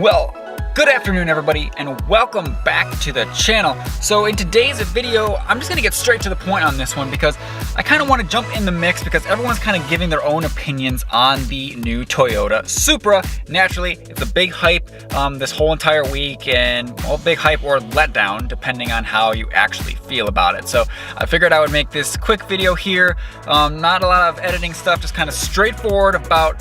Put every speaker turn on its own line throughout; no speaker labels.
Well, good afternoon everybody and welcome back to the channel. So in today's video, I'm just gonna get straight to the point on this one because I kind of want to jump in the mix because everyone's kind of giving their own opinions on the new Toyota Supra. Naturally, it's a big hype this whole entire week, and well, big hype or letdown depending on how you actually feel about it. So I figured I would make this quick video here. Not a lot of editing stuff, just kind of straightforward about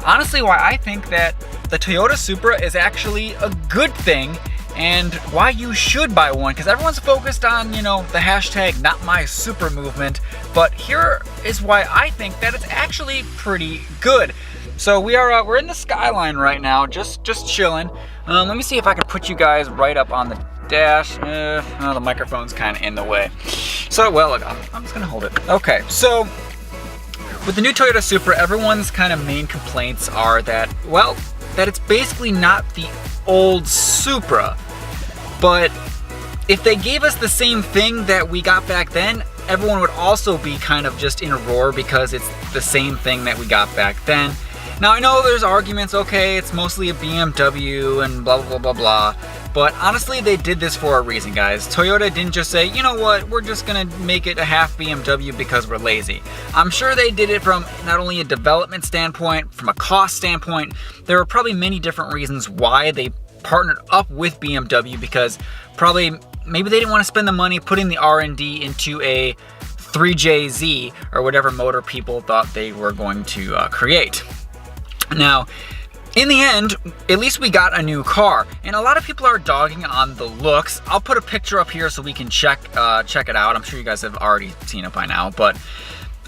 honestly why I think that the Toyota Supra is actually a good thing and why you should buy one, because everyone's focused on, you know, the hashtag not my Supra movement, but here is why I think that it's actually pretty good. So we're in the Skyline right now, just chilling. Let me see if I can put you guys right up on the dash. The microphone's kind of in the way. So, well, look, I'm just gonna hold it. Okay, so with the new Toyota Supra, everyone's kind of main complaints are that, well, that it's basically not the old Supra. But if they gave us the same thing that we got back then, everyone would also be kind of just in a roar because it's the same thing that we got back then. Now I know there's arguments, okay, it's mostly a BMW and blah blah blah blah blah, but honestly they did this for a reason, guys. Toyota didn't just say, you know what, we're just gonna make it a half BMW because we're lazy. I'm sure they did it from not only a development standpoint, from a cost standpoint. There were probably many different reasons why they partnered up with BMW, because maybe they didn't want to spend the money putting the R&D into a 3JZ or whatever motor people thought they were going to create. Now, in the end, at least we got a new car, and a lot of people are dogging on the looks. I'll put a picture up here so we can check it out. I'm sure you guys have already seen it by now, but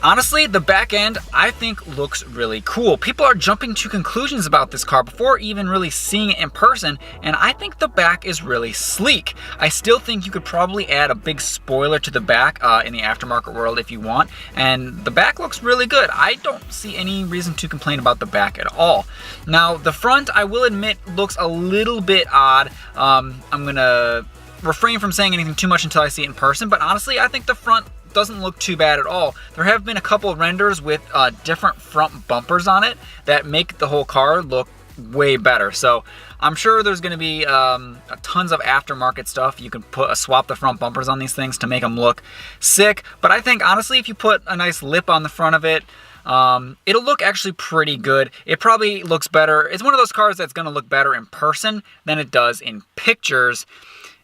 honestly, the back end, I think, looks really cool. People are jumping to conclusions about this car before even really seeing it in person, and I think the back is really sleek. I still think you could probably add a big spoiler to the back in the aftermarket world if you want, and the back looks really good. I don't see any reason to complain about the back at all. Now, the front, I will admit, looks a little bit odd. I'm gonna refrain from saying anything too much until I see it in person, but honestly, I think the front doesn't look too bad at all. There have been a couple of renders with different front bumpers on it that make the whole car look way better. So I'm sure there's going to be tons of aftermarket stuff. You can swap the front bumpers on these things to make them look sick. But I think honestly, if you put a nice lip on the front of it, it'll look actually pretty good. It probably looks better. It's one of those cars that's going to look better in person than it does in pictures.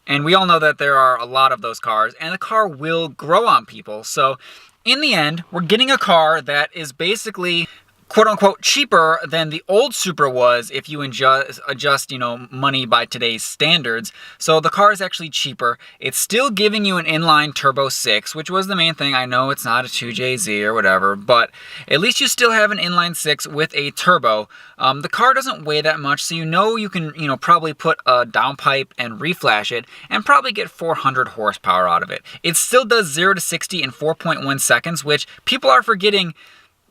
And we all know that there are a lot of those cars, and the car will grow on people. So in the end, we're getting a car that is basically quote-unquote cheaper than the old Supra was if you adjust, you know, money by today's standards. So the car is actually cheaper. It's still giving you an inline turbo 6, which was the main thing. I know it's not a 2JZ or whatever, but at least you still have an inline 6 with a turbo. The car doesn't weigh that much, so you can, probably put a downpipe and reflash it and probably get 400 horsepower out of it. It still does 0 to 60 in 4.1 seconds, which people are forgetting.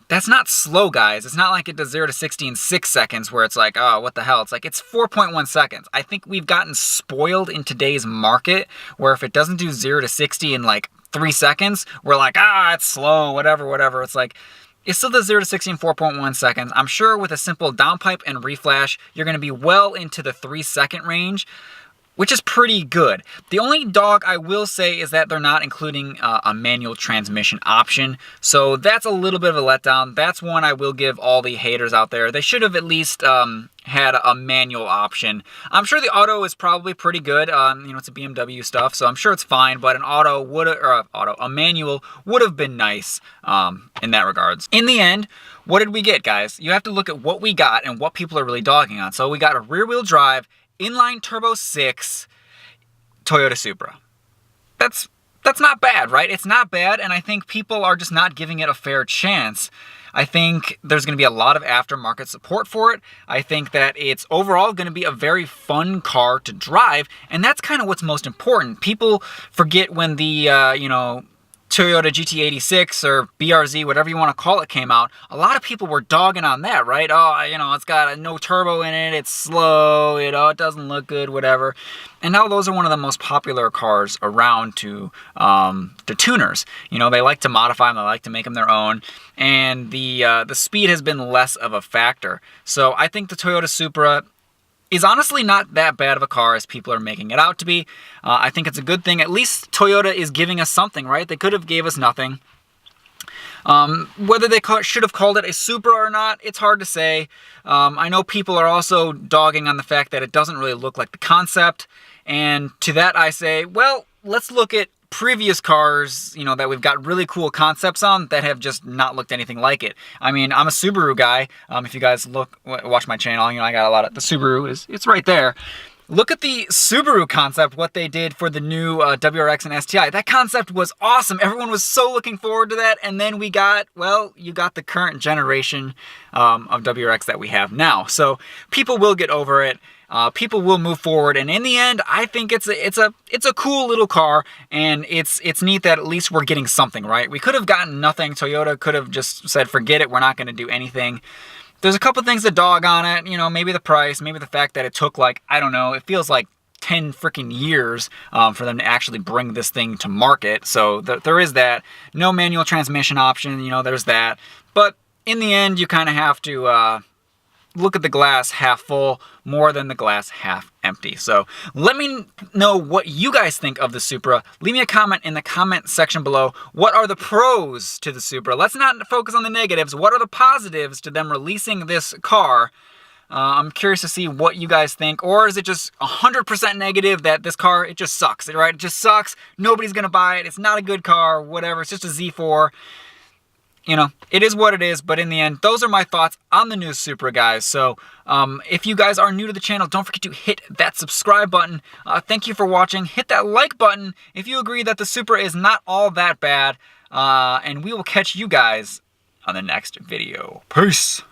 That's not slow, guys. It's not like it does 0 to 60 in 6 seconds where it's like, oh, what the hell? It's like, it's 4.1 seconds. I think we've gotten spoiled in today's market where if it doesn't do 0 to 60 in like 3 seconds, we're like, it's slow, whatever. It's like, it still does 0 to 60 in 4.1 seconds. I'm sure with a simple downpipe and reflash, you're going to be well into the 3-second range, which is pretty good. The only dog I will say is that they're not including a manual transmission option. So that's a little bit of a letdown. That's one I will give all the haters out there. They should have at least had a manual option. I'm sure the auto is probably pretty good. It's a BMW stuff, so I'm sure it's fine, but a manual would have been nice in that regards. In the end, what did we get, guys? You have to look at what we got and what people are really dogging on. So we got a rear-wheel drive, inline turbo 6 Toyota Supra. That's not bad, right? It's not bad, and I think people are just not giving it a fair chance. I think there's going to be a lot of aftermarket support for it. I think that it's overall going to be a very fun car to drive, and that's kind of what's most important. People forget when the Toyota GT86 or BRZ, whatever you want to call it, came out, a lot of people were dogging on that, right? Oh, it's got no turbo in it, it's slow, it doesn't look good, whatever. And now those are one of the most popular cars around to tuners. They like to modify them, they like to make them their own, and the speed has been less of a factor. So I think the Toyota Supra is honestly not that bad of a car as people are making it out to be. I think it's a good thing. At least Toyota is giving us something, right? They could have gave us nothing. Whether they should have called it a Supra or not, it's hard to say. I know people are also dogging on the fact that it doesn't really look like the concept. And to that I say, well, let's look at previous cars, you know, that we've got really cool concepts on that have just not looked anything like it. I mean, I'm a Subaru guy. If you guys watch my channel, you know, I got a lot of, the Subaru it's right there. Look at the Subaru concept, what they did for the new WRX and STI. That concept was awesome. Everyone was so looking forward to that. And then we got, well, you got the current generation of WRX that we have now. So people will get over it. People will move forward, and in the end, I think it's a cool little car, and it's neat that at least we're getting something, right? We could have gotten nothing. Toyota could have just said, forget it, we're not going to do anything. There's a couple things to dog on it, you know, maybe the price, maybe the fact that it took like, I don't know, it feels like 10 freaking years for them to actually bring this thing to market. So there is that. No manual transmission option, you know, there's that. But in the end, you kind of have to look at the glass half full more than the glass half empty. So let me know what you guys think of the Supra. Leave me a comment in the comment section below. What are the pros to the Supra? Let's not focus on the negatives. What are the positives to them releasing this car? I'm curious to see what you guys think. Or is it just 100% negative that this car, it just sucks, right? It just sucks. Nobody's going to buy it. It's not a good car, whatever. It's just a Z4. You know, it is what it is, but in the end, those are my thoughts on the new Supra, guys. So, if you guys are new to the channel, don't forget to hit that subscribe button. Thank you for watching. Hit that like button if you agree that the Supra is not all that bad. And we will catch you guys on the next video. Peace!